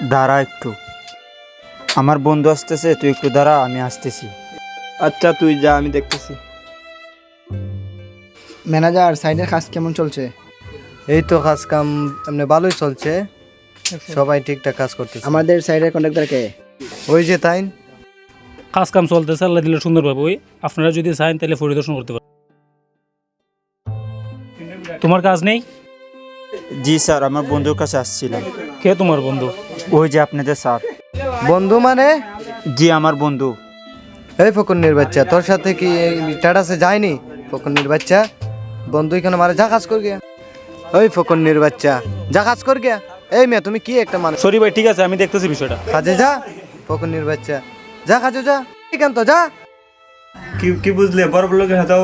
দাঁড়া একটু, আমার বন্ধু আসতেছে, তুই একটু দাঁড়া, আমি আসতেছি। আচ্ছা তুই যা, আমি দেখতেছি। ম্যানেজার, সাইডের কাজ কেমন চলছে? এই তো কাজ কাম এমনি ভালোই চলছে, সবাই ঠিকঠাক কাজ করতেছে। আমাদের সাইডের কন্ট্রাক্টর কে? ওই যে তাই কাজ কাম চলতেছে, আল্লাহ দিলে সুন্দরভাবে। ওই আপনারা যদি চান তাহলে পরিদর্শন করতে পারেন। তোমার কাজ নেই? জি স্যার, আমার বন্ধুর কাছে আসছিলাম। কে তোমার বন্ধু? ওই যে আপনাদের স্যার। বন্ধু মানে? জি আমার বন্ধু। এই ফকুন্নির বাচ্চা, তোর সাথে কি স্ট্যাটাসে যায়নি? ফকুন্নির বাচ্চা, বন্ধু এখানে মারে যা কাজ কর গিয়া। ওই ফকুন্নির বাচ্চা, যা কাজ কর গিয়া। এই মেয়ে, তুমি কি একটা মানুষ? সরি ভাই, ঠিক আছে, আমি দেখতেছি বিষয়টা। কাজে যা, ফকুন্নির বাচ্চা, যা কাজে যা। এখান তো যা। কি কি বুঝলে, বড় লোকের হাতেও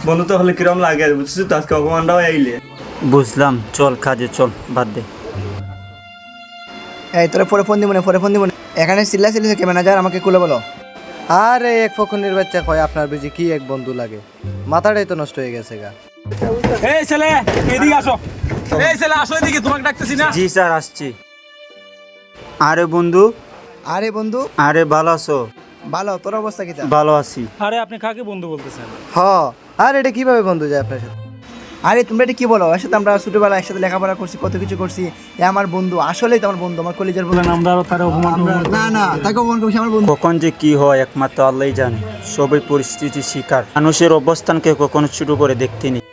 বন্ধুত্ব হলে কিরম লাগে বুঝছিস তো, আজকে অপমানটাও আইলে। বুঝলাম, চল কাজে চল, বাদ দে। এই তোরা পরে ফোন দিব না, পরে ফোন দিব না। এখানে চিল্লা চিল্লি থেকে ম্যানেজার আমাকে খুলে বলো। আরে এক ফকুন্নির বাচ্চা কয় আপনার বুঝি কি এক বন্ধু লাগে? মাথাটাই তো নষ্ট হয়ে গেছে গা। এই ছেলে, এদিকে আসো। এই ছেলে আসো এদিকে, তোমাকে ডাকতেছি না? জি স্যার, আসছি। আরে বন্ধু। আরে বন্ধু, আরে ভালো আছো? ভালো, তোর অবস্থা কি? ভালো আছি। আরে আপনি কাকে বন্ধু বলতেছেন? হ, আর এটা কিভাবে বন্ধু যায় আপনার সাথে? আরে তোমরা এটা কি বলো? একসাথে আমরা ছোটবেলা একসাথে লেখাপড়া করছি, কত কিছু করছি। এ আমার বন্ধু, আসলেই তো আমার বন্ধু, আমার কলেজের বন্ধু। আমরা তার অপমান না না, তাকে অপমান করছি, আমার বন্ধু। কখন যে কি হয় একমাত্র আল্লাহই জানে। সবাই পরিস্থিতির শিকার, মানুষের অবস্থানকে কখনো ছোট করে দেখতে নেই।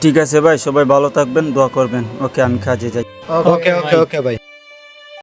ঠিক আছে ভাই, সবাই ভালো থাকবেন, দোয়া করবেন। ওকে, আমি কাজে যাই। ওকে ওকে ওকে ভাই।